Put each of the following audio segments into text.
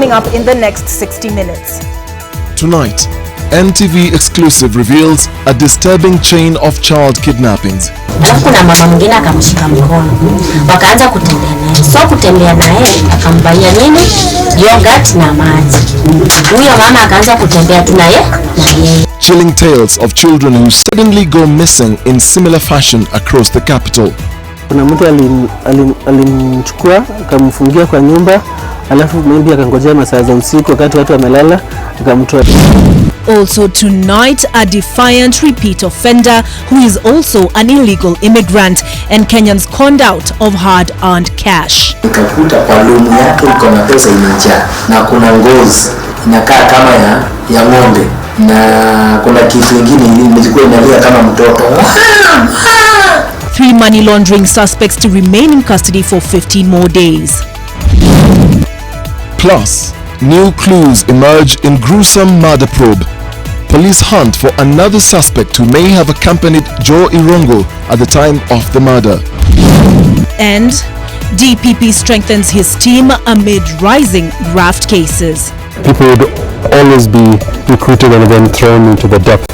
coming up in the next 60 minutes. Tonight, NTV exclusive reveals a disturbing chain of child kidnappings. Alafu kuna mama mwingine akamshika mkono. Wakaanza kutembea naye. So kutembea naye akambaia nini? Yogurt na maji. Huyo mama akaanza kutembea tu naye na yeye. Chilling tales of children who suddenly go missing in similar fashion across the capital. Kuna mtu alimchukua akamfungia kwa nyumba, alafu maybe akangojea masaa za usiku wakati watu wamelala akamtoa. Also tonight, a defiant repeat offender who is also an illegal immigrant, and Kenyans conned out of hard-earned cash. Nikakuta kwa lumu yake iko na pesa imejaa na kuna ngozi inakaa kama ya ng'ombe na kuna kitu kingine ilikuwa inalia kama mtoto. 3 money laundering suspects to remain in custody for 15 more days. Plus, new clues emerge in gruesome murder probe. Police hunt for another suspect who may have accompanied Joe Irongo at the time of the murder. And DPP strengthens his team amid rising graft cases. People would always be recruited and then thrown into the depth,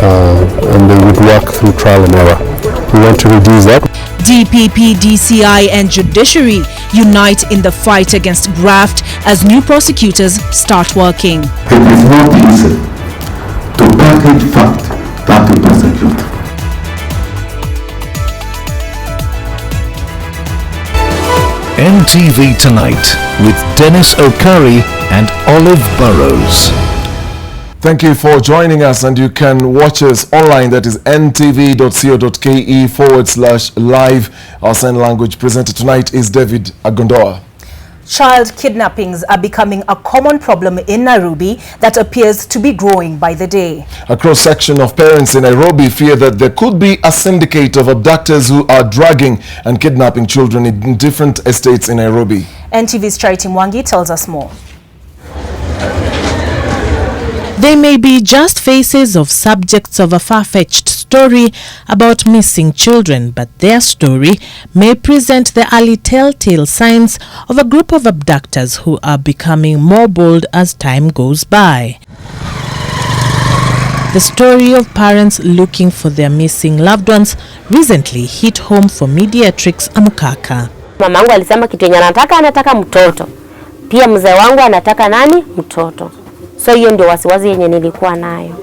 and they would work through trial and error. We want to reduce that. DPP, DCI and judiciary unite in the fight against graft as new prosecutors start working. It is not easy to package fact that to prosecute. NTV Tonight with Dennis Okari and Olive Burrows. Thank you for joining us, and you can watch us online. That is ntv.co.ke/live. Our sign language presenter tonight is David Agondoa. Child kidnappings are becoming a common problem in Nairobi that appears to be growing by the day. A cross-section of parents in Nairobi fear that there could be a syndicate of abductors who are dragging and kidnapping children in different estates in Nairobi. NTV's Charity Mwangi tells us more. They may be just faces of subjects of a far-fetched story about missing children, but their story may present the early telltale signs of a group of abductors who are becoming more bold as time goes by. The story of parents looking for their missing loved ones recently hit home for mediatrix Amukaka. Mamangu alisema kitu yenye anataka mtoto. Pia mzee wangu anataka nani? Mtoto. So hiyo ndio wasiwasi yenye nilikuwa nayo.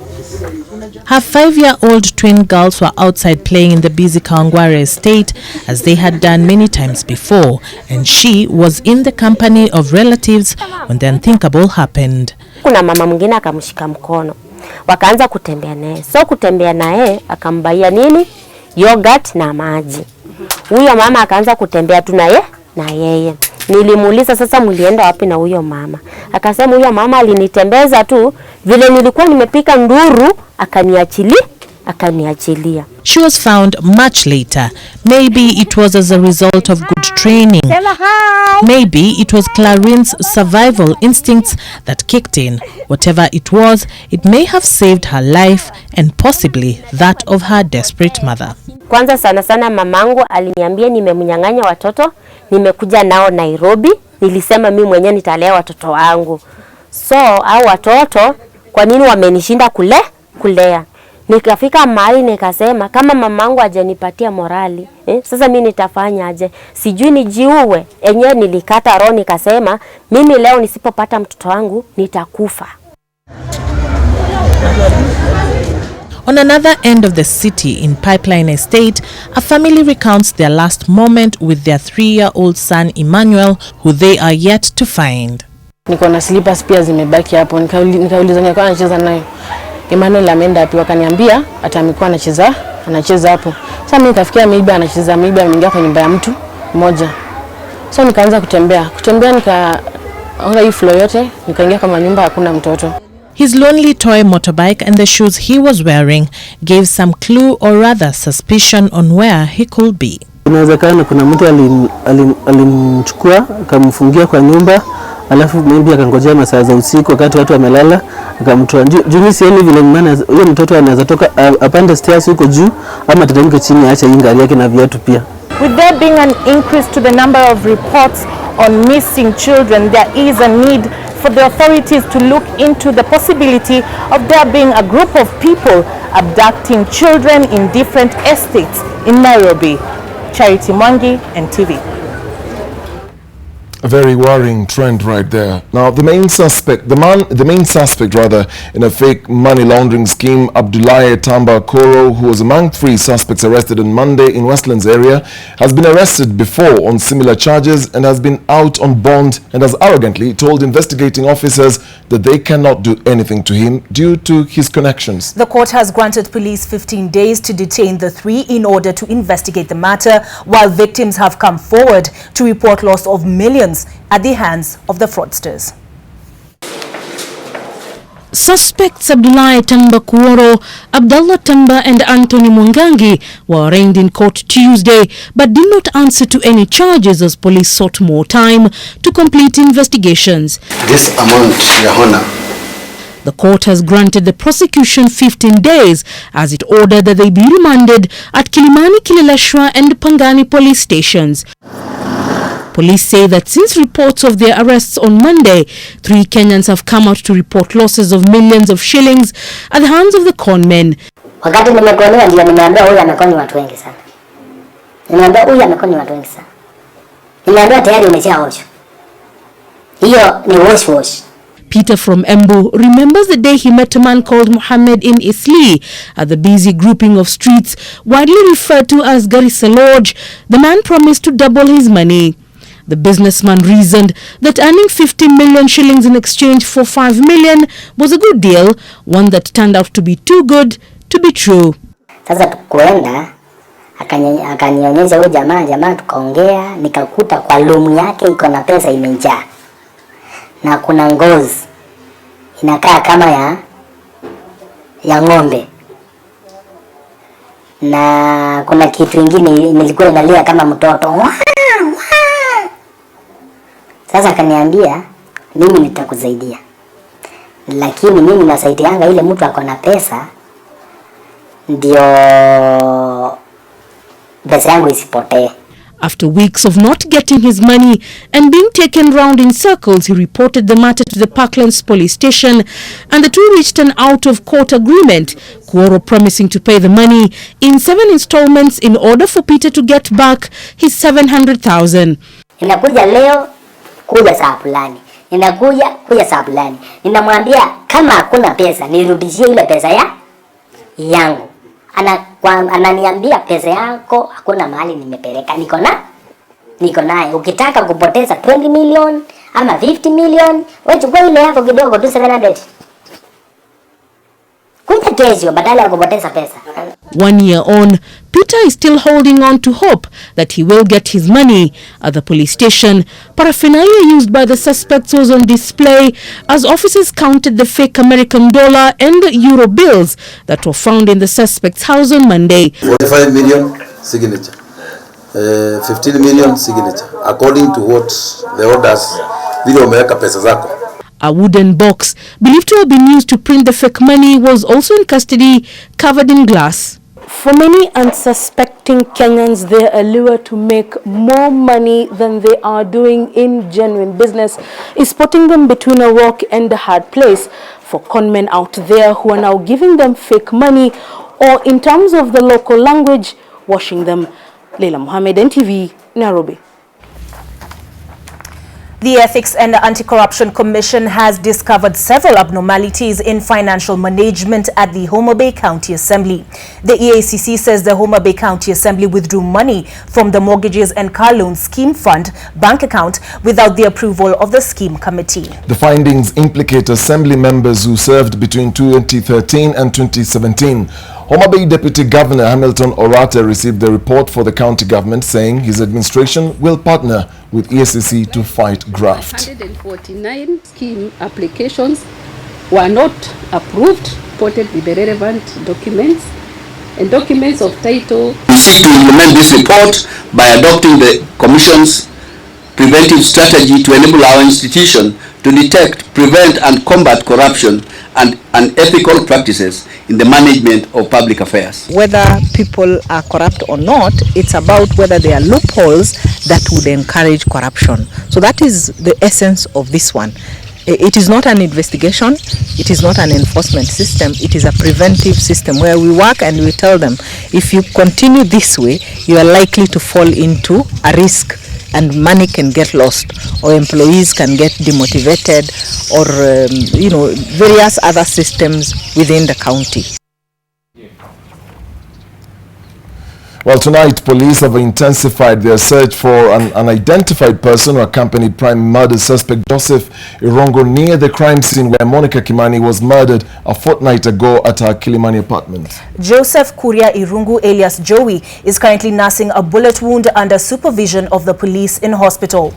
Her 5-year-old twin girls were outside playing in the busy Kawangware estate as they had done many times before, and she was in the company of relatives when the unthinkable happened. Kuna mama mwingine akamshika mkono. Wakaanza kutembea naye. So kutembea naye akambaia nini? Yogurt na maji. Huyo mama akaanza kutembea tu naye na yeye. Nilimuuliza sasa mlienda wapi na huyo mama? Akasema huyo mama alinitembeza tu vile nilikuwa nimepika nduru akaniachilia. She was found much later. Maybe it was as a result of good training. Maybe it was Clarine's survival instincts that kicked in. Whatever it was, it may have saved her life and possibly that of her desperate mother. Kwanza sana mamangu aliniambia nimemnyang'anya watoto, nimekuja nao Nairobi, nilisema mimi mwenyewe nitalea watoto wangu. So hao watoto kwa nini wamenishinda kulea? Nikafika mahali nikasema kama mamangu hajanipatia morali, sasa mimi nitafanya aje? Sijui nijiue. Enyewe nilikata roho nikasema mimi leo nisipopata mtoto wangu nitakufa. On another end of the city in Pipeline Estate, a family recounts their last moment with their 3-year-old son Emmanuel, who they are yet to find. Niko na slippers pia zimebaki hapo. Nikauliza nilikuwa anacheza nayo. Emmanuel ameenda wapi? Wakaniambia hata amekuwa anacheza hapo. Sasa mimi nikafikia maybe anacheza, maybe ameingia kwa nyumba ya mtu mmoja. So nikaanza kutembea nikaona hii floor yote, nikaingia kama nyumba hakuna mtoto. His lonely toy motorbike and the shoes he was wearing gave some clue or rather suspicion on where he could be. Inawezekana kuna mtu alimchukua akamfungia kwa nyumba, alafu maybe akangojea masaa za usiku wakati watu wamelala akamtoa. Juu sioni vile maana huyo mtoto anaweza toka apande stairs huko juu ama teremke chini aache gari yake na viatu pia. With there being an increase to the number of reports on missing children, there is a need for the authorities to look into the possibility of there being a group of people abducting children in different estates in Nairobi. Charity Mwangi, NTV. A very worrying trend right there. Now, the main suspect in a fake money laundering scheme, Abdullahi Tamba Koro, who was among 3 suspects arrested on Monday in Westlands area, has been arrested before on similar charges and has been out on bond and has arrogantly told investigating officers that they cannot do anything to him due to his connections. The court has granted police 15 days to detain the 3 in order to investigate the matter, while victims have come forward to report loss of millions at the hands of the fraudsters. Suspects Abdullahi Tamba Kuoro, Abdullah Tamba and Anthony Mwangangi were arraigned in court Tuesday but did not answer to any charges as police sought more time to complete investigations. This amount, Your Honor. The court has granted the prosecution 15 days as it ordered that they be remanded at Kimani, Kileleshwa and Pangani police stations. Police say that since reports of their arrests on Monday, 3 Kenyans have come out to report losses of millions of shillings at the hands of the conmen. Wakati nimekuelewa ndio nimeambia huyu amekoni watu wengi sana. Nimeambia huyu amekoni watu wengi sana. Nimeambia tayari umeshaoshwa. Hiyo ni wash. Peter from Embu remembers the day he met a man called Mohammed in Isli at the busy grouping of streets widely referred to as Garissa Lodge. The man promised to double his money. The businessman reasoned that earning 50 million shillings in exchange for 5 million was a good deal, one that turned out to be too good to be true. Sasa tukuenda akanionyesha huyo jamaa tukaongea, nikakuta kwa lumu yake iko na pesa imejaa. Na kuna ngozi inakaa kama ya ng'ombe. Na kuna kitu kingine ilikuwa inalia kama mtoto. Sasa akaniambia mimi nitakusaidia. Lakini mimi nasaidianga ile mtu ako na pesa ndio pesa yangu isipotee. After weeks of not getting his money and being taken round in circles, he reported the matter to the Parklands police station and the two reached an out-of-court agreement, Kuoro promising to pay the money in 7 installments in order for Peter to get back his 700,000. Inakuja leo, kuja saa fulani. Kuja saa fulani. Ninamwambia kama hakuna pesa, nirudishie ile pesa yangu. Ananiambia pesa yako hakuna mahali nimepeleka, niko naye. Ukitaka kupoteza 20 million ama 50 million, wewe chukua ile yako kidogo tu 700. Kuja kesho badala ya kupoteza pesa. 1 year on, Peter is still holding on to hope that he will get his money. At the police station, paraphernalia used by the suspects was on display as officers counted the fake American dollar and euro bills that were found in the suspect's house on Monday. 45 million signature, 15 million signature, according to what the orders vile umeweka pesa zako. A wooden box believed to have been used to print the fake money was also in custody, covered in glass. For many unsuspecting Kenyans, their allure to make more money than they are doing in genuine business is putting them between a rock and a hard place. For conmen out there who are now giving them fake money, or in terms of the local language, washing them. Leila Mohammed, NTV, Nairobi. The Ethics and Anti-Corruption Commission has discovered several abnormalities in financial management at the Homa Bay County Assembly. The EACC says the Homa Bay County Assembly withdrew money from the Mortgages and Car Loan Scheme Fund bank account without the approval of the scheme committee. The findings implicate assembly members who served between 2013 and 2017. Homa Bay Deputy Governor Hamilton Orata received the report for the county government, saying his administration will partner with EACC to fight graft. 149 scheme applications were not approved, supported with the relevant documents and documents of title. We seek to implement this report by adopting the Commission's preventive strategy to enable our institution to detect, prevent and combat corruption and unethical practices in the management of public affairs. Whether people are corrupt or not, it's about whether there are loopholes that would encourage corruption. So that is the essence of this one. It is not an investigation, it is not an enforcement system, it is a preventive system where we work and we tell them, if you continue this way, you are likely to fall into a risk and money can get lost, or employees can get demotivated, or various other systems within the county. Well, tonight, police have intensified their search for an unidentified person who accompanied prime murder suspect Joseph Irongo near the crime scene where Monica Kimani was murdered a fortnight ago at her Kilimani apartment. Joseph Kuria Irungu, alias Joey, is currently nursing a bullet wound under supervision of the police in hospital.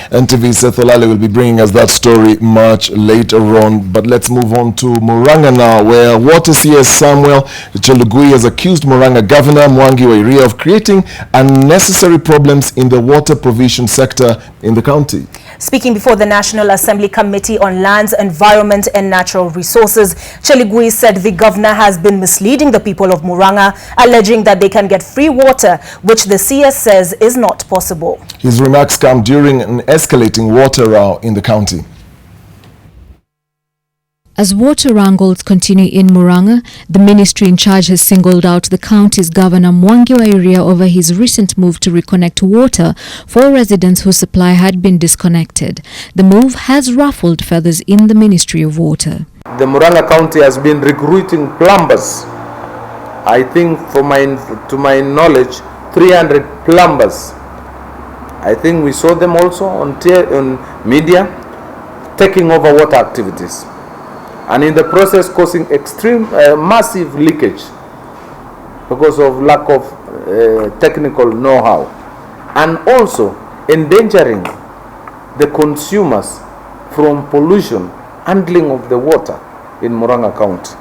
NTV's Seth Olale will be bringing us that story much later on. But let's move on to Murang'a now, where Water CS Samuel Chelugui has accused Murang'a Governor Mwangi wa Iria of creating unnecessary problems in the water provision sector in the county. Speaking before the National Assembly Committee on Lands, Environment and Natural Resources, Chelugui said the governor has been misleading the people of Murang'a, alleging that they can get free water, which the CS says is not possible. His remarks come during an escalating water row in the county. As water wrangles continue in Murang'a, the ministry in charge has singled out the county's Governor Mwangi wa Iria over his recent move to reconnect water for residents whose supply had been disconnected. The move has ruffled feathers in the Ministry of Water. The Murang'a County has been recruiting plumbers. I think, to my knowledge, 300 plumbers. I think we saw them also on media taking over water activities, and in the process causing extreme massive leakage because of lack of technical know-how, and also endangering the consumers from pollution handling of the water in Murang'a County.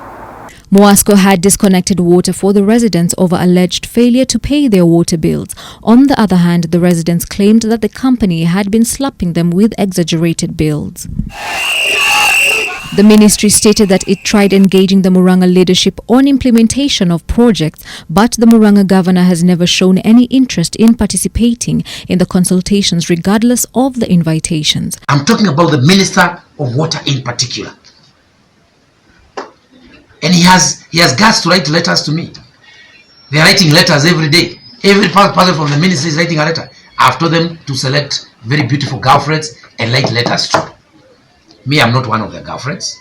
Muasco had disconnected water for the residents over alleged failure to pay their water bills. On the other hand, the residents claimed that the company had been slapping them with exaggerated bills. The ministry stated that it tried engaging the Murang'a leadership on implementation of projects, but the Murang'a governor has never shown any interest in participating in the consultations regardless of the invitations. I'm talking about the Minister of Water in particular. And he has guts to write letters to me. They are writing letters every day. Every person from the ministry is writing a letter. I've told them to select very beautiful girlfriends and write letters to. Me, I'm not one of their girlfriends.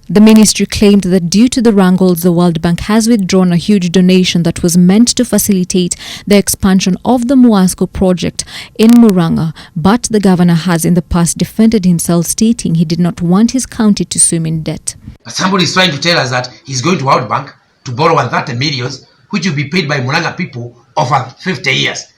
The ministry claimed that due to the wrangles, the World Bank has withdrawn a huge donation that was meant to facilitate the expansion of the Muasco project in Murang'a, but the governor has in the past defended himself, stating he did not want his county to swim in debt. But somebody is trying to tell us that he's going to World Bank to borrow 130 million, which will be paid by Murang'a people over 50 years.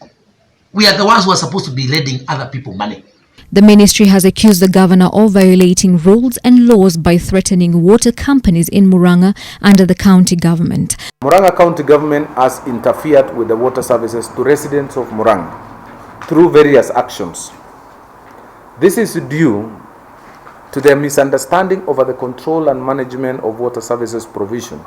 We are the ones who are supposed to be lending other people money. The ministry has accused the governor of violating rules and laws by threatening water companies in Murang'a under the county government. Murang'a County government has interfered with the water services to residents of Murang'a through various actions. This is due to their misunderstanding over the control and management of water services provision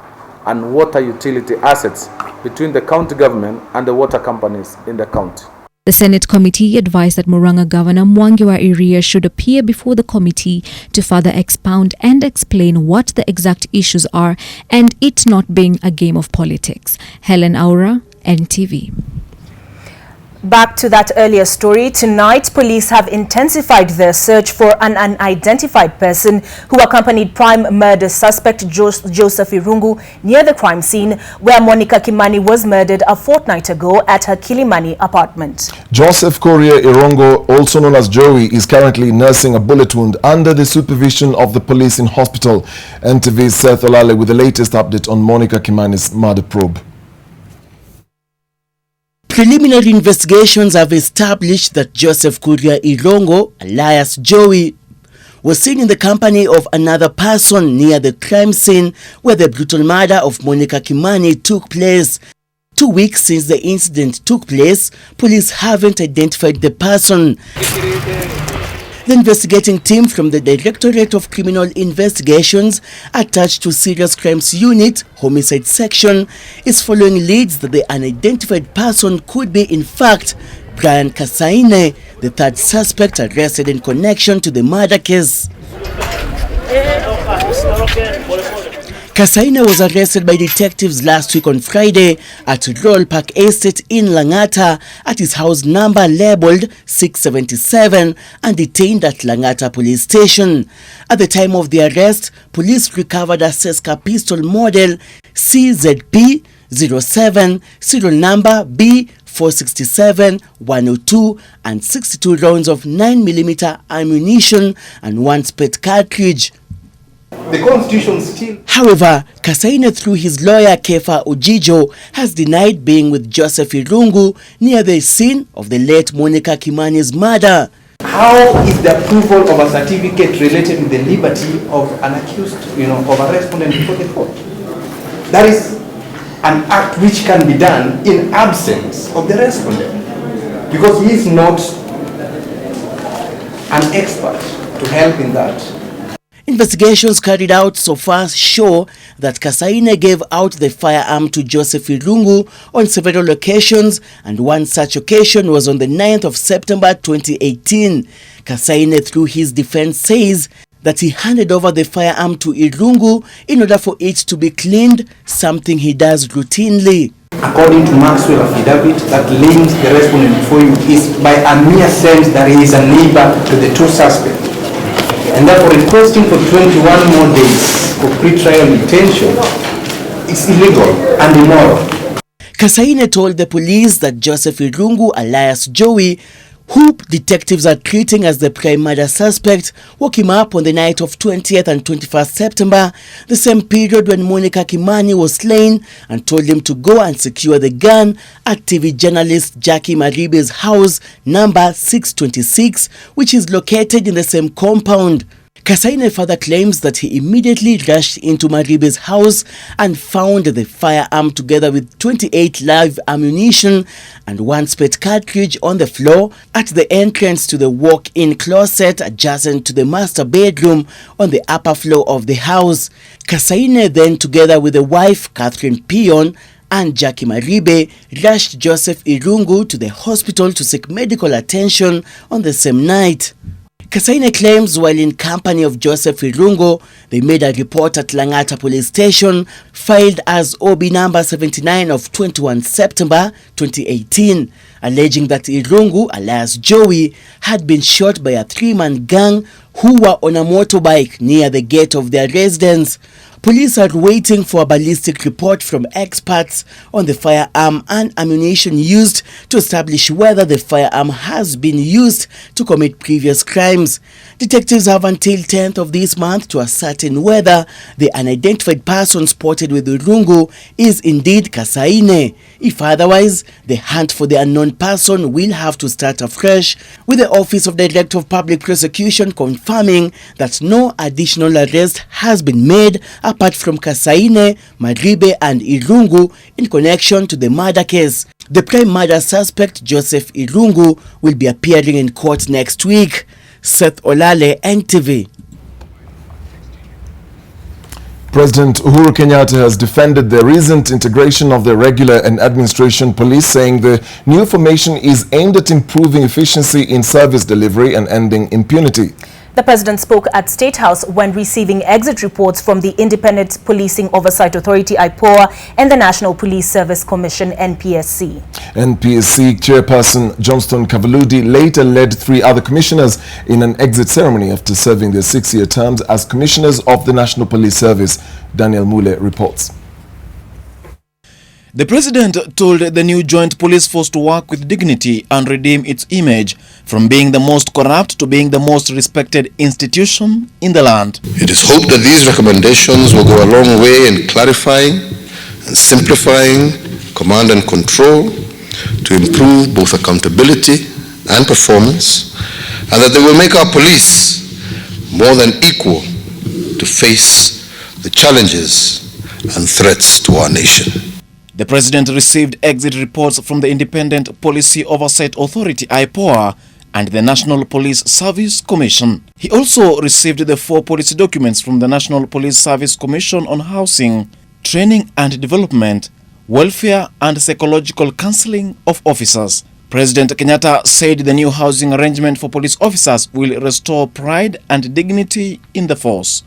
and water utility assets between the county government and the water companies in the county. The Senate committee advised that Murang'a Governor Mwangi wa Iria should appear before the committee to further expound and explain what the exact issues are, and it not being a game of politics. Helen Aura, NTV. Back to that earlier story, tonight police have intensified their search for an unidentified person who accompanied prime murder suspect Joseph Irungu near the crime scene where Monica Kimani was murdered a fortnight ago at her Kilimani apartment. Joseph Kuria Irungu, also known as Joey, is currently nursing a bullet wound under the supervision of the police in hospital. NTV's Seth Olale with the latest update on Monica Kimani's murder probe. Preliminary investigations have established that Joseph Kuria Irungu, alias Joey, was seen in the company of another person near the crime scene where the brutal murder of Monica Kimani took place. 2 weeks since the incident took place, police haven't identified the person. The investigating team from the Directorate of Criminal Investigations attached to Serious Crimes Unit, Homicide Section, is following leads that the unidentified person could be in fact Brian Kasaine, the third suspect arrested in connection to the murder case. Kasaine was arrested by detectives last week on Friday at Royal Park Estate in Langata at his house number labelled 677 and detained at Langata police station. At the time of the arrest, police recovered a Seska pistol model CZP 07, serial number B467 102 and 62 rounds of 9mm ammunition and 1 spent cartridge. The Constitution still... However, Kasaine, through his lawyer Kefa Ujijo, has denied being with Joseph Irungu near the scene of the late Monica Kimani's murder. How is the approval of a certificate related to the liberty of an accused, of a respondent before the court? That is an act which can be done in absence of the respondent, because he is not an expert to help in that. Investigations carried out so far show that Kasaine gave out the firearm to Joseph Irungu on several occasions, and one such occasion was on the 9th of September 2018. Kasaine, through his defense, says that he handed over the firearm to Irungu in order for it to be cleaned, something he does routinely. According to Maxwell affidavit that links the respondent before you is by a mere sense that he is a neighbor to the two suspects. And therefore requesting for 21 more days for pre-trial detention is illegal and immoral. Kasaine told the police that Joseph Irungu, alias Joey, who detectives are treating as the prime murder suspect, woke him up on the night of 20th and 21st September, the same period when Monica Kimani was slain, and told him to go and secure the gun at TV journalist Jackie Maribe's house number 626, which is located in the same compound. Kasaine further claims that he immediately rushed into Maribe's house and found the firearm together with 28 live ammunition and 1 spent cartridge on the floor at the entrance to the walk-in closet adjacent to the master bedroom on the upper floor of the house. Kasaine then, together with the wife Catherine Pion and Jackie Maribe, rushed Joseph Irungu to the hospital to seek medical attention on the same night. Kasaine claims while in company of Joseph Irungu, they made a report at Langata police station filed as OB number 79 of 21 September 2018, alleging that Irungu, alias Joey, had been shot by a 3-man gang who were on a motorbike near the gate of their residence. Police are waiting for a ballistic report from experts on the firearm and ammunition used to establish whether the firearm has been used to commit previous crimes. Detectives have until 10th of this month to ascertain whether the unidentified person spotted with Irungu is indeed Kasaine. If otherwise, the hunt for the unknown person will have to start afresh, with the Office of Director of Public Prosecution confirming that no additional arrest has been made apart from Kasaine, Maribe and Irungu in connection to the murder case. The prime murder suspect, Joseph Irungu, will be appearing in court next week. Seth Olale, NTV. President Uhuru Kenyatta has defended the recent integration of the regular and administration police, saying the new formation is aimed at improving efficiency in service delivery and ending impunity. The president spoke at State House when receiving exit reports from the Independent Policing Oversight Authority (IPOA) and the National Police Service Commission (NPSC). NPSC chairperson Johnston Kavaludi later led 3 other commissioners in an exit ceremony after serving their 6-year terms as commissioners of the National Police Service. Daniel Mule reports. The president told the new joint police force to work with dignity and redeem its image from being the most corrupt to being the most respected institution in the land. It is hoped that these recommendations will go a long way in clarifying and simplifying command and control to improve both accountability and performance, and that they will make our police more than equal to face the challenges and threats to our nation. The president received exit reports from the Independent Policy Oversight Authority (IPOA) and the National Police Service Commission. He also received the 4 policy documents from the National Police Service Commission on housing, training and development, welfare and psychological counseling of officers. President Kenyatta said the new housing arrangement for police officers will restore pride and dignity in the force.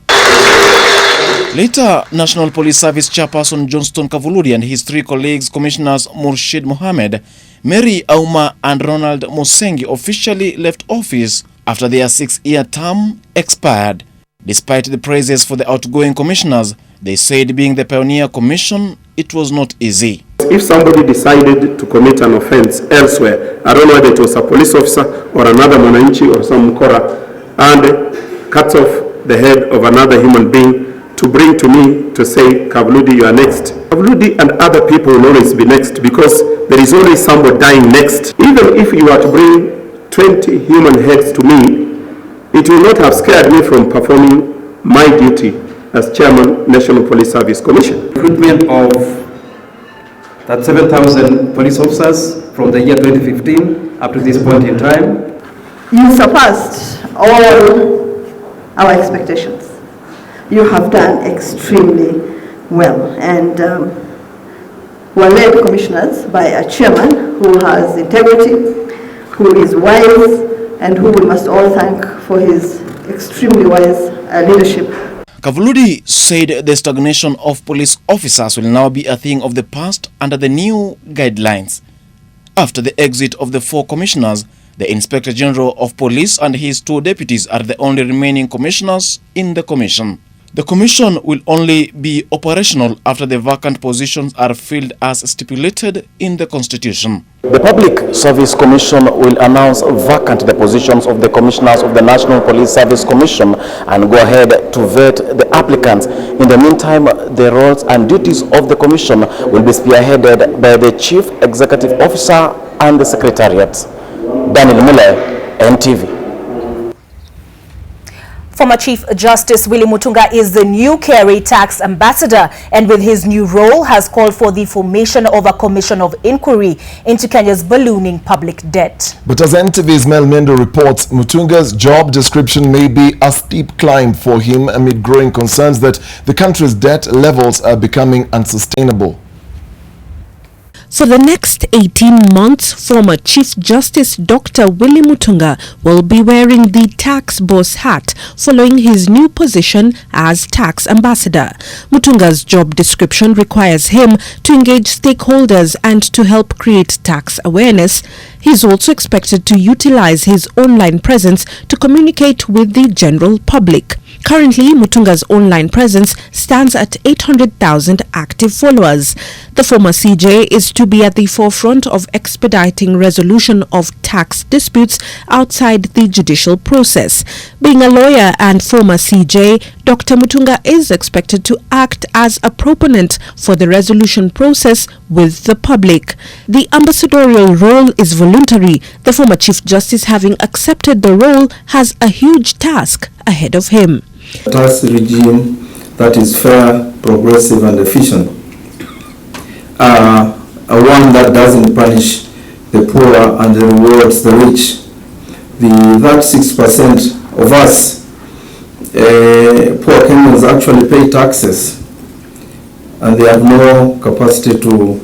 Later, National Police Service Chairperson Johnston Kavuludi and his 3 colleagues, Commissioners Murshid Mohammed, Mary Auma and Ronald Mosengi, officially left office after their 6-year term expired. Despite the praises for the outgoing commissioners, they said being the pioneer commission, it was not easy. If somebody decided to commit an offense elsewhere, I don't know whether it was a police officer or another mwananchi or some mkora, and cuts off the head of another human being, to bring to me to say, Kavuludi, you are next. Kavuludi and other people will always be next, because there is always somebody dying next. Even if you are to bring 20 human heads to me, it will not have scared me from performing my duty as Chairman, National Police Service Commission. Recruitment of that 7,000 police officers from the year 2015 up to this point in time. You surpassed all our expectations. You have done extremely well, and we're led commissioners by a chairman who has integrity, who is wise, and who we must all thank for his extremely wise leadership. Kavuludi said the stagnation of police officers will now be a thing of the past under the new guidelines. After the exit of the 4 commissioners, the Inspector General of Police and his 2 deputies are the only remaining commissioners in the commission. The commission will only be operational after the vacant positions are filled as stipulated in the Constitution. The Public Service Commission will announce vacant the positions of the commissioners of the National Police Service Commission and go ahead to vet the applicants. In the meantime, the roles and duties of the commission will be spearheaded by the Chief Executive Officer and the Secretariat. Daniel Mule, NTV. Former Chief Justice Willy Mutunga is the new KRA tax ambassador, and with his new role has called for the formation of a commission of inquiry into Kenya's ballooning public debt. But as NTV's Mel Mendo reports, Mutunga's job description may be a steep climb for him amid growing concerns that the country's debt levels are becoming unsustainable. For the next 18 months, former Chief Justice Dr. Willy Mutunga will be wearing the tax boss hat following his new position as tax ambassador. Mutunga's job description requires him to engage stakeholders and to help create tax awareness. He is also expected to utilize his online presence to communicate with the general public. Currently, Mutunga's online presence stands at 800,000 active followers. The former CJ is to be at the forefront of expediting resolution of tax disputes outside the judicial process. Being a lawyer and former CJ, Dr. Mutunga is expected to act as a proponent for the resolution process with the public. The ambassadorial role is voluntary. The former Chief Justice, having accepted the role, has a huge task ahead of him. A tax regime that is fair, progressive and efficient. One that doesn't punish the poor and rewards the rich. That 6% of us, poor Kenyans, actually pay taxes, and they have no capacity to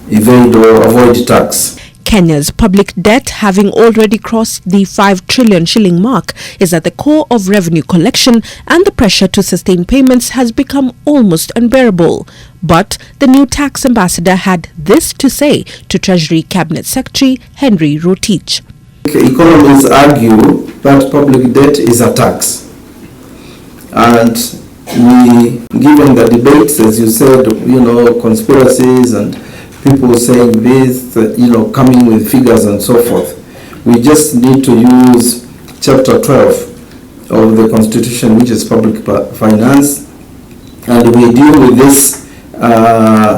evade or avoid tax. Kenya's public debt, having already crossed the 5 trillion shilling mark, is at the core of revenue collection, and the pressure to sustain payments has become almost unbearable. But the new tax ambassador had this to say to Treasury Cabinet Secretary Henry Rotich. Economists argue that public debt is a tax, and given the debates, as you said, conspiracies and people saying this, coming with figures and so forth, we just need to use Chapter 12 of the Constitution, which is public finance, and we deal with this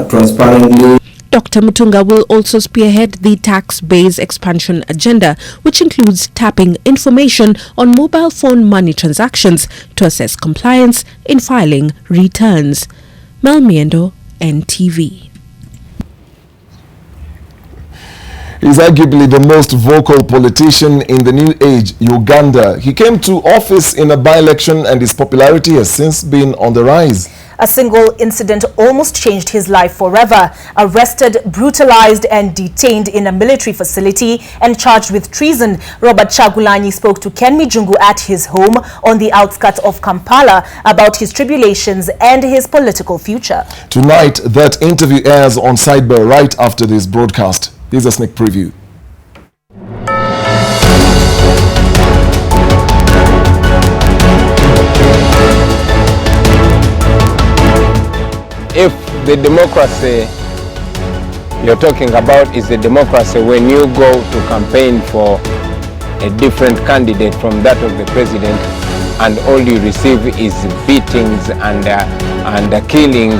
transparently. Dr. Mutunga will also spearhead the tax base expansion agenda, which includes tapping information on mobile phone money transactions to assess compliance in filing returns. Mel Miendo, NTV. He's arguably the most vocal politician in the new age, Uganda. He came to office in a by-election and his popularity has since been on the rise. A single incident almost changed his life forever. Arrested, brutalized and detained in a military facility and charged with treason, Robert Chagulanyi spoke to Ken Mijungu at his home on the outskirts of Kampala about his tribulations and his political future. Tonight, that interview airs on Sidebar right after this broadcast. Here's a sneak preview. If the democracy you're talking about is the democracy when you go to campaign for a different candidate from that of the president and all you receive is beatings and killings.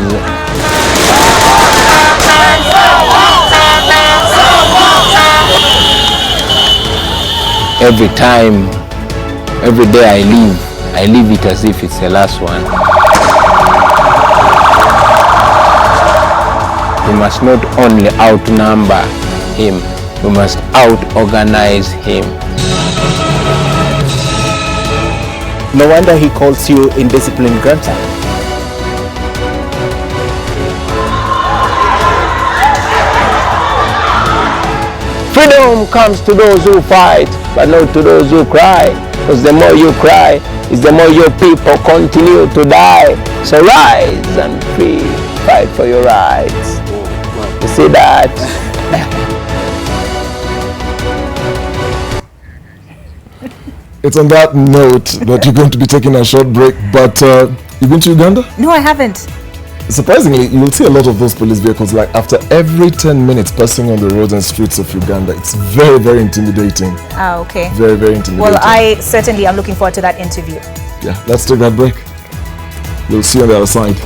Every time, every day I live it as if it's the last one. We must not only outnumber him, we must out-organize him. No wonder he calls you indisciplined grunter. Freedom comes to those who fight, but not to those who cry. Because the more you cry, is the more your people continue to die. So rise and free, fight for your rights. You see that? It's on that note that you're going to be taking a short break, but you've been to Uganda? No, I haven't. Surprisingly, you will see a lot of those police vehicles like after every 10 minutes passing on the roads and streets of Uganda. It's very, very intimidating. Ah, okay. Very, very intimidating. Well, I certainly am looking forward to that interview. Yeah, let's take that break. We'll see you on the other side.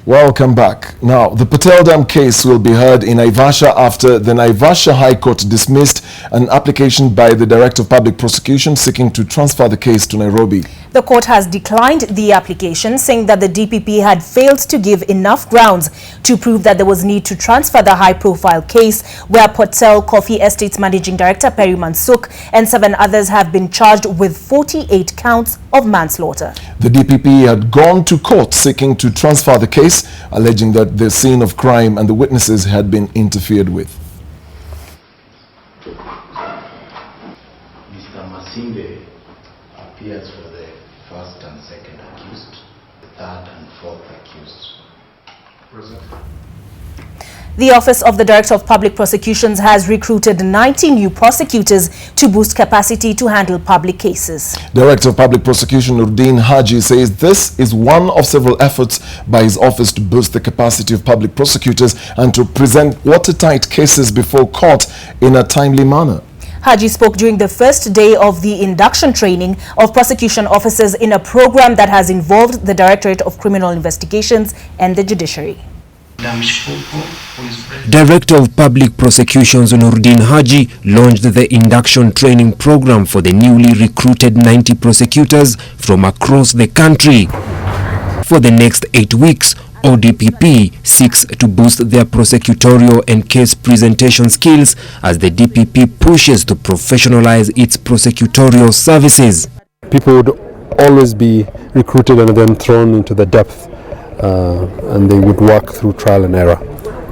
Welcome back. Now, the Patel Dam case will be heard in Naivasha after the Naivasha High Court dismissed an application by the Director of Public Prosecution seeking to transfer the case to Nairobi. The court has declined the application, saying that the DPP had failed to give enough grounds to prove that there was need to transfer the high-profile case where Patel Coffee Estates Managing Director Perry Mansuk and 7 others have been charged with 48 counts of manslaughter. The DPP had gone to court seeking to transfer the case, alleging that the scene of crime and the witnesses had been interfered with. Mr. Masimbe appears for the first and second accused, the third and fourth accused. The Office of the Director of Public Prosecutions has recruited 90 new prosecutors to boost capacity to handle public cases. Director of Public Prosecution Nurdin Haji says this is one of several efforts by his office to boost the capacity of public prosecutors and to present watertight cases before court in a timely manner. Haji spoke during the first day of the induction training of prosecution officers in a program that has involved the Directorate of Criminal Investigations and the Judiciary. Director of Public Prosecutions Nurdin Haji launched the induction training program for the newly recruited 90 prosecutors from across the country. For the next 8 weeks, ODPP seeks to boost their prosecutorial and case presentation skills as the DPP pushes to professionalize its prosecutorial services. People would always be recruited and then thrown into the depth. And they would work through trial and error.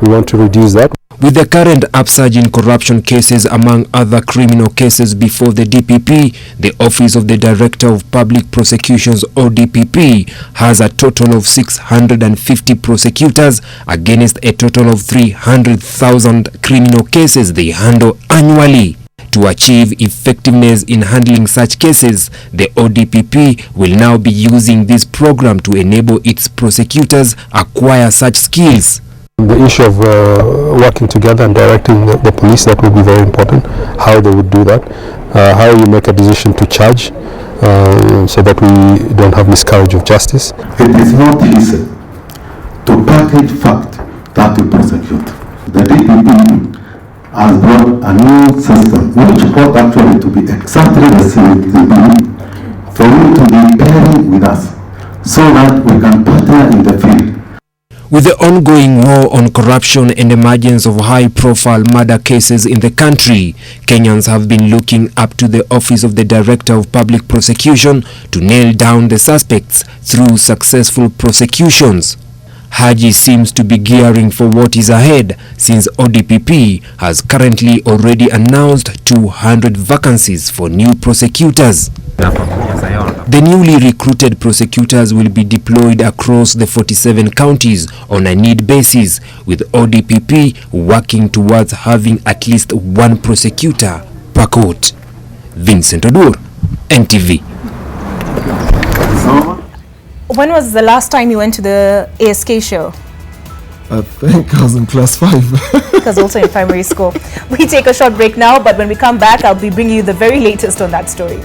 We want to reduce that. With the current upsurge in corruption cases among other criminal cases before the DPP, the Office of the Director of Public Prosecutions ODPP has a total of 650 prosecutors against a total of 300,000 criminal cases they handle annually. To achieve effectiveness in handling such cases, the ODPP will now be using this program to enable its prosecutors acquire such skills. The issue of working together and directing the police, that would be very important, how they would do that, how you make a decision to charge so that we don't have miscarriage of justice. It is not easy to package fact that we prosecute. The DPP has brought a new system which ought actually to be exactly the same for you to be pairing with us so that we can partner in the field. With the ongoing war on corruption and emergence of high-profile murder cases in the country, Kenyans have been looking up to the Office of the Director of Public Prosecution to nail down the suspects through successful prosecutions. Haji seems to be gearing for what is ahead since ODPP has currently already announced 200 vacancies for new prosecutors. The newly recruited prosecutors will be deployed across the 47 counties on a need basis, with ODPP working towards having at least one prosecutor per court. Vincent Odur, NTV. When was the last time you went to the ASK show? I think I was in class 5. Because also in primary school. We take a short break now, but when we come back, I'll be bringing you the very latest on that story.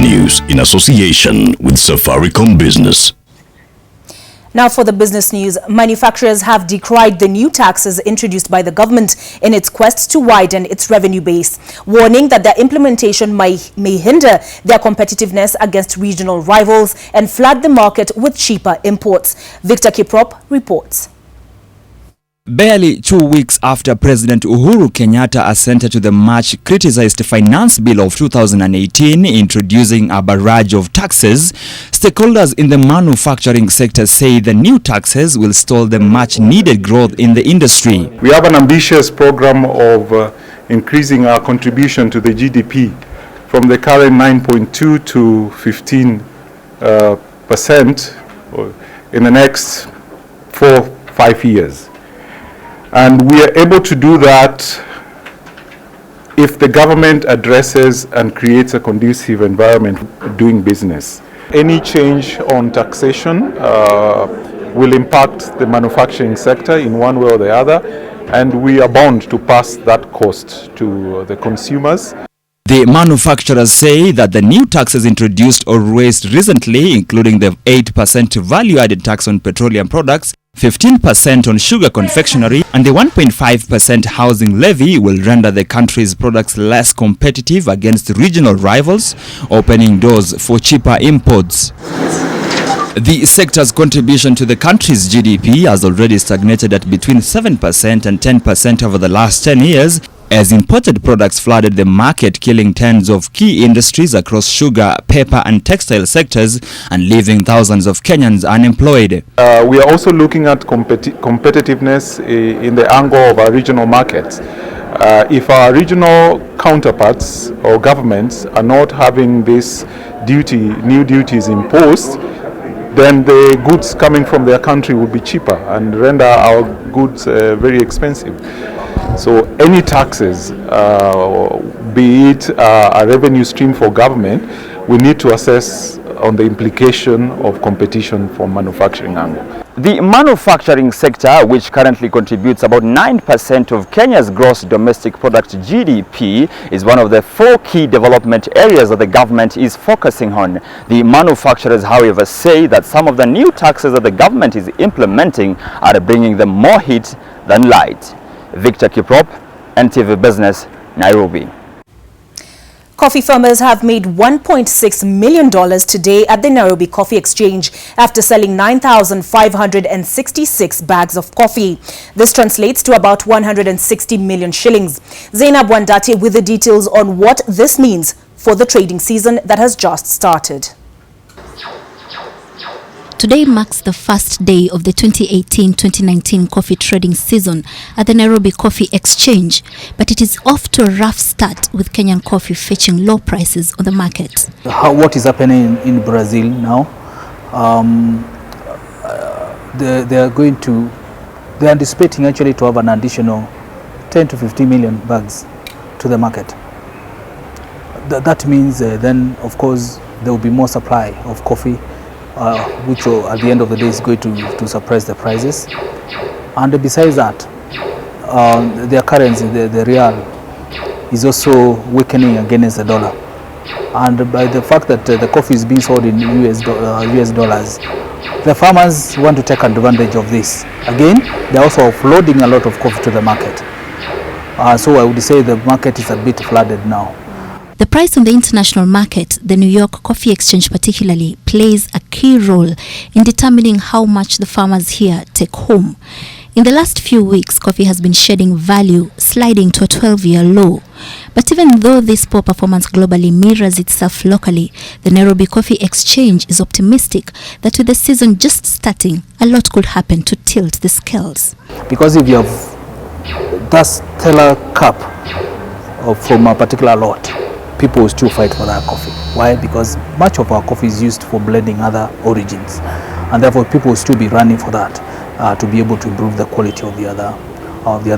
news in association with Safaricom Business. Now for the business news, manufacturers have decried the new taxes introduced by the government in its quest to widen its revenue base, warning that their implementation may hinder their competitiveness against regional rivals and flood the market with cheaper imports. Victor Kiprop reports. Barely 2 weeks after President Uhuru Kenyatta assented to the much criticized Finance Bill of 2018 introducing a barrage of taxes, stakeholders in the manufacturing sector say the new taxes will stall the much needed growth in the industry. We have an ambitious program of increasing our contribution to the GDP from the current 9.2 to 15% in the next 4-5 years. And we are able to do that if the government addresses and creates a conducive environment for doing business. Any change on taxation will impact the manufacturing sector in one way or the other, and we are bound to pass that cost to the consumers. The manufacturers say that the new taxes introduced or raised recently, including the 8% value-added tax on petroleum products, 15% on sugar confectionery, and the 1.5% housing levy will render the country's products less competitive against regional rivals, opening doors for cheaper imports. The sector's contribution to the country's GDP has already stagnated at between 7% and 10% over the last 10 years, as imported products flooded the market, killing tens of key industries across sugar, paper and textile sectors and leaving thousands of Kenyans unemployed. We are also looking at competitiveness in the angle of our regional markets. If our regional counterparts or governments are not having this new duties imposed, then the goods coming from their country will be cheaper and render our goods very expensive. So any taxes, be it a revenue stream for government, we need to assess on the implication of competition from manufacturing angle. The manufacturing sector, which currently contributes about 9% of Kenya's gross domestic product GDP, is one of the 4 key development areas that the government is focusing on. The manufacturers, however, say that some of the new taxes that the government is implementing are bringing them more heat than light. Victor Kiprop, NTV Business, Nairobi. Coffee farmers have made $1.6 million today at the Nairobi Coffee Exchange after selling 9,566 bags of coffee. This translates to about 160 million shillings. Zainab Wandati with the details on what this means for the trading season that has just started. Today marks the first day of the 2018-2019 coffee trading season at the Nairobi Coffee Exchange, but it is off to a rough start with Kenyan coffee fetching low prices on the market. What is happening in Brazil now? They're anticipating actually to have an additional 10 to 50 million bags to the market. That means then, of course, there will be more supply of coffee, which at the end of the day is going to suppress the prices. And besides that, their currency, the real, is also weakening against the dollar. And by the fact that the coffee is being sold in US dollars, the farmers want to take advantage of this. Again, they're also offloading a lot of coffee to the market. So I would say the market is a bit flooded now. The price on the international market, the New York Coffee Exchange particularly, plays a key role in determining how much the farmers here take home. In the last few weeks, coffee has been shedding value, sliding to a 12-year low. But even though this poor performance globally mirrors itself locally, the Nairobi Coffee Exchange is optimistic that with the season just starting, a lot could happen to tilt the scales. Because if you have that stellar cup from a particular lot, people will still fight for that coffee. Why? Because much of our coffee is used for blending other origins, and therefore people will still be running for that to be able to improve the quality of the other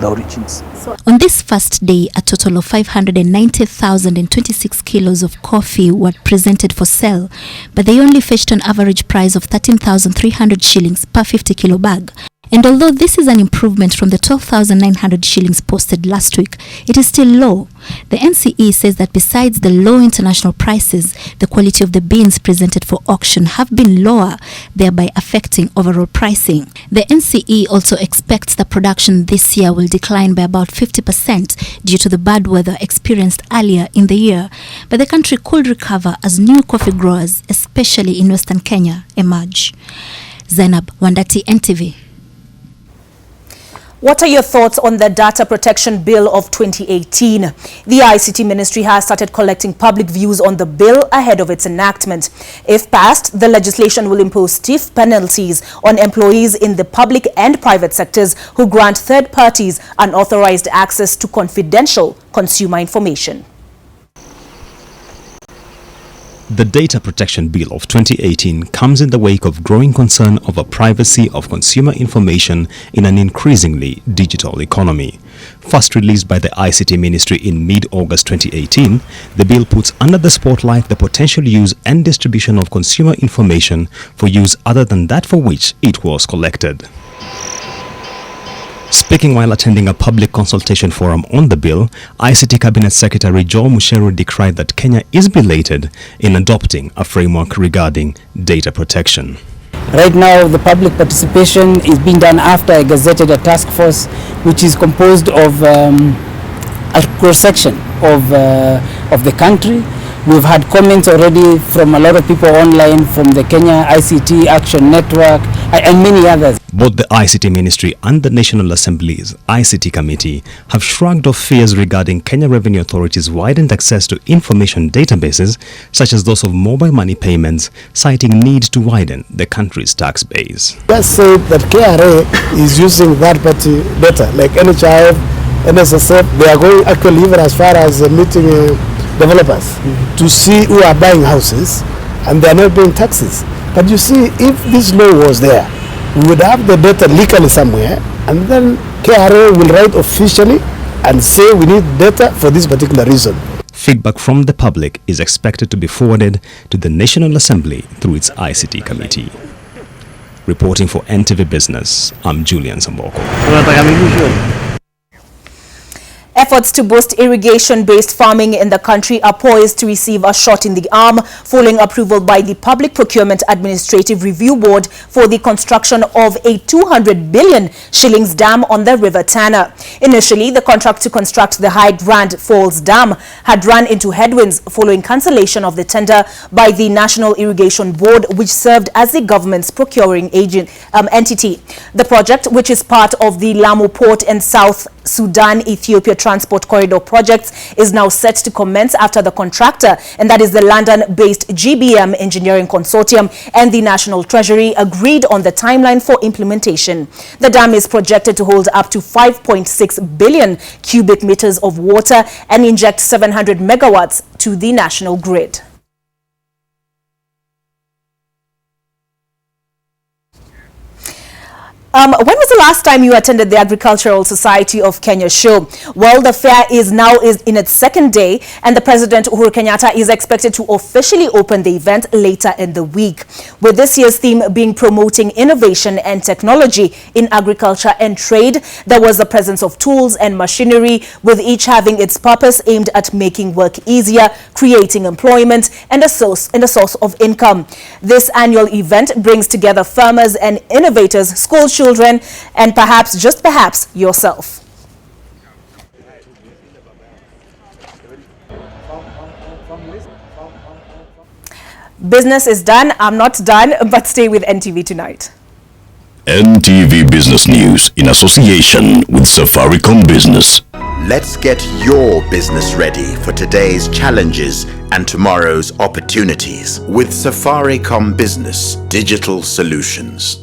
origins. On this first day, a total of 590,026 kilos of coffee were presented for sale, but they only fetched an average price of 13,300 shillings per 50 kilo bag. And although this is an improvement from the 12,900 shillings posted last week, it is still low. The NCE says that besides the low international prices, the quality of the beans presented for auction have been lower, thereby affecting overall pricing. The NCE also expects that production this year will decline by about 50% due to the bad weather experienced earlier in the year. But the country could recover as new coffee growers, especially in Western Kenya, emerge. Zainab Wandati, NTV. What are your thoughts on the Data Protection Bill of 2018? The ICT Ministry has started collecting public views on the bill ahead of its enactment. If passed, the legislation will impose stiff penalties on employees in the public and private sectors who grant third parties unauthorized access to confidential consumer information. The Data Protection Bill of 2018 comes in the wake of growing concern over privacy of consumer information in an increasingly digital economy. First released by the ICT Ministry in mid-August 2018, the bill puts under the spotlight the potential use and distribution of consumer information for use other than that for which it was collected. Speaking while attending a public consultation forum on the bill, ICT Cabinet Secretary Joe Musheru decried that Kenya is belated in adopting a framework regarding data protection. Right now, the public participation is being done after I gazetted a task force which is composed of a cross-section of the country. We've had comments already from a lot of people online, from the Kenya ICT Action Network and many others. Both the ICT Ministry and the National Assembly's ICT Committee have shrugged off fears regarding Kenya Revenue Authority's widened access to information databases, such as those of mobile money payments, citing need to widen the country's tax base. Let's say that KRA is using third-party data, like NHIF, NSSF. They are going actually even as far as meeting developers to see who are buying houses, and they are not paying taxes. But you see, if this law was there, we would have the data legally somewhere, and then KRA will write officially and say we need data for this particular reason. Feedback from the public is expected to be forwarded to the National Assembly through its ICT committee. Reporting for NTV Business, I'm Julian Samboko. Efforts to boost irrigation-based farming in the country are poised to receive a shot in the arm following approval by the Public Procurement Administrative Review Board for the construction of a 200 billion shillings dam on the River Tana. Initially, the contract to construct the High Grand Falls Dam had run into headwinds following cancellation of the tender by the National Irrigation Board, which served as the government's procuring entity. The project, which is part of the Lamu Port and South Sudan-Ethiopia Transport Corridor projects, is now set to commence after the contractor, and that is the London-based GBM Engineering Consortium, and the National Treasury agreed on the timeline for implementation. The dam is projected to hold up to 5.6 billion cubic meters of water and inject 700 megawatts to the national grid. When was the last time you attended the Agricultural Society of Kenya show? Well, the fair is now in its second day, and the President Uhuru Kenyatta is expected to officially open the event later in the week, with this year's theme being promoting innovation and technology in agriculture and trade. There was the presence of tools and machinery, with each having its purpose aimed at making work easier, creating employment, and a source of income. This annual event brings together farmers and innovators, school children, and perhaps, just perhaps, yourself. Business is done. I'm not done, but stay with NTV tonight. NTV Business News in association with Safaricom Business. Let's get your business ready for today's challenges and tomorrow's opportunities with Safaricom Business Digital Solutions.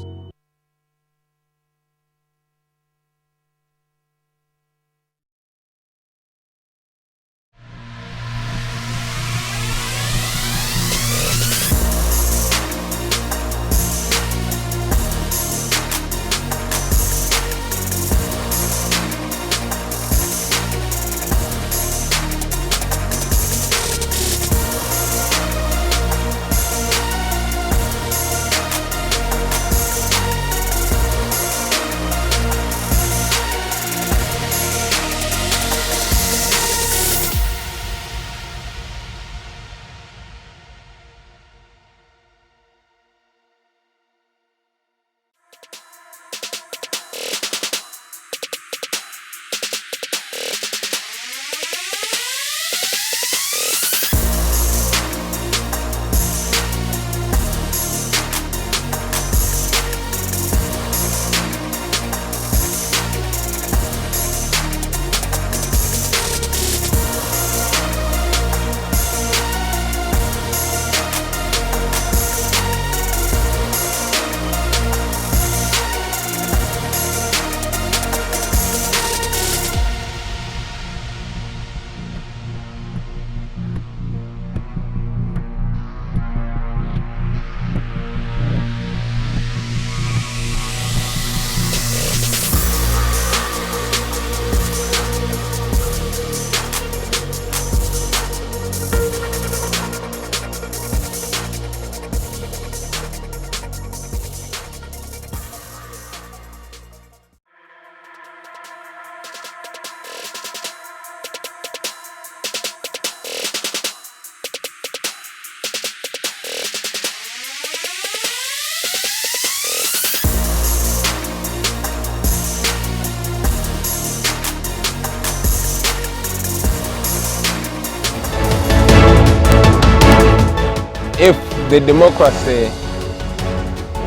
the democracy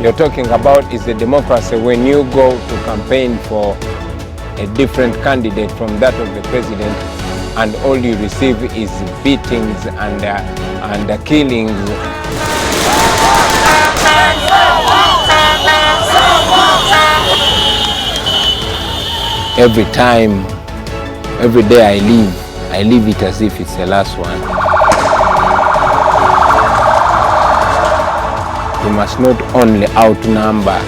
you're talking about is the democracy when you go to campaign for a different candidate from that of the president, and all you receive is beatings and killings. Every time, every day I live it as if it's the last one. We must not only outnumber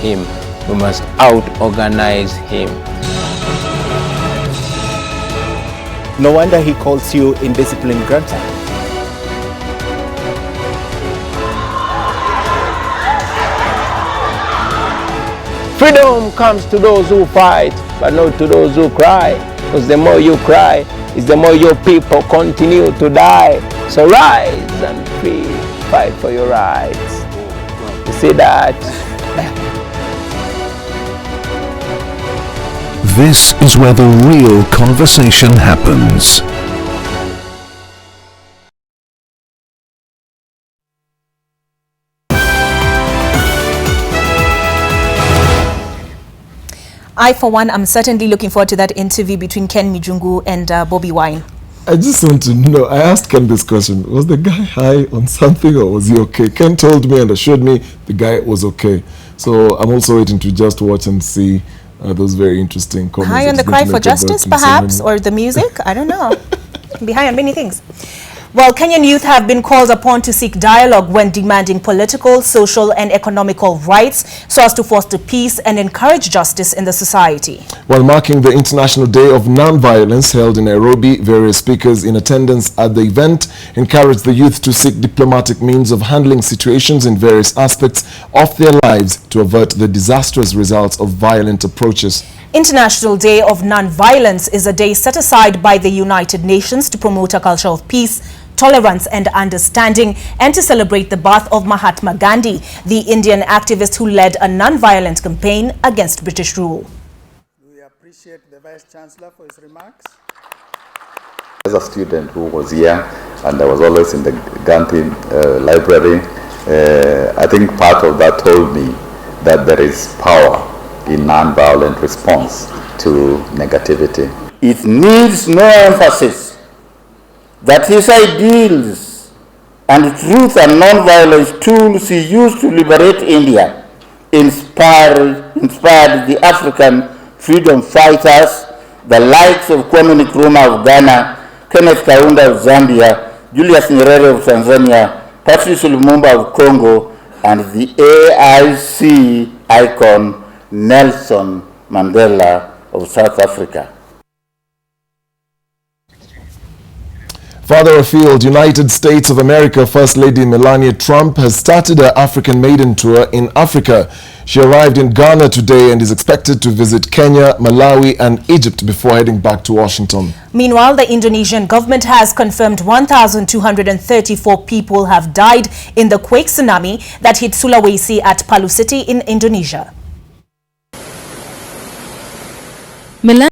him, we must out-organize him. No wonder he calls you indisciplined grunter. Freedom comes to those who fight, but not to those who cry. Because the more you cry, is the more your people continue to die. So rise and free, fight for your rights. You see that? This is where the real conversation happens. I, for one, am certainly looking forward to that interview between Ken Mijungu and Bobby Wine. I just want to know, I asked Ken this question, was the guy high on something or was he okay? Ken told me and assured me the guy was okay. So I'm also waiting to just watch and see those very interesting comments. High on the cry for justice, perhaps, or the music? I don't know. Can be high on many things. Well, Kenyan youth have been called upon to seek dialogue when demanding political, social and economical rights so as to foster peace and encourage justice in the society. While marking the International Day of Non-Violence held in Nairobi, various speakers in attendance at the event encouraged the youth to seek diplomatic means of handling situations in various aspects of their lives to avert the disastrous results of violent approaches. International Day of Non-Violence is a day set aside by the United Nations to promote a culture of peace, tolerance and understanding, and to celebrate the birth of Mahatma Gandhi, the Indian activist who led a non-violent campaign against British rule. We appreciate the Vice Chancellor for his remarks. As a student who was here, and I was always in the Gandhi library, I think part of that told me that there is power in non-violent response to negativity. It needs no emphasis that his ideals and truth and non-violence tools he used to liberate India inspired the African freedom fighters, the likes of Kwame Nkrumah of Ghana, Kenneth Kaunda of Zambia, Julius Nyerere of Tanzania, Patrice Lumumba of Congo, and the AIC icon Nelson Mandela of South Africa. Farther afield, United States of America First Lady Melania Trump has started her African maiden tour in Africa. She arrived in Ghana today and is expected to visit Kenya, Malawi and Egypt before heading back to Washington. Meanwhile, the Indonesian government has confirmed 1,234 people have died in the quake tsunami that hit Sulawesi at Palu City in Indonesia.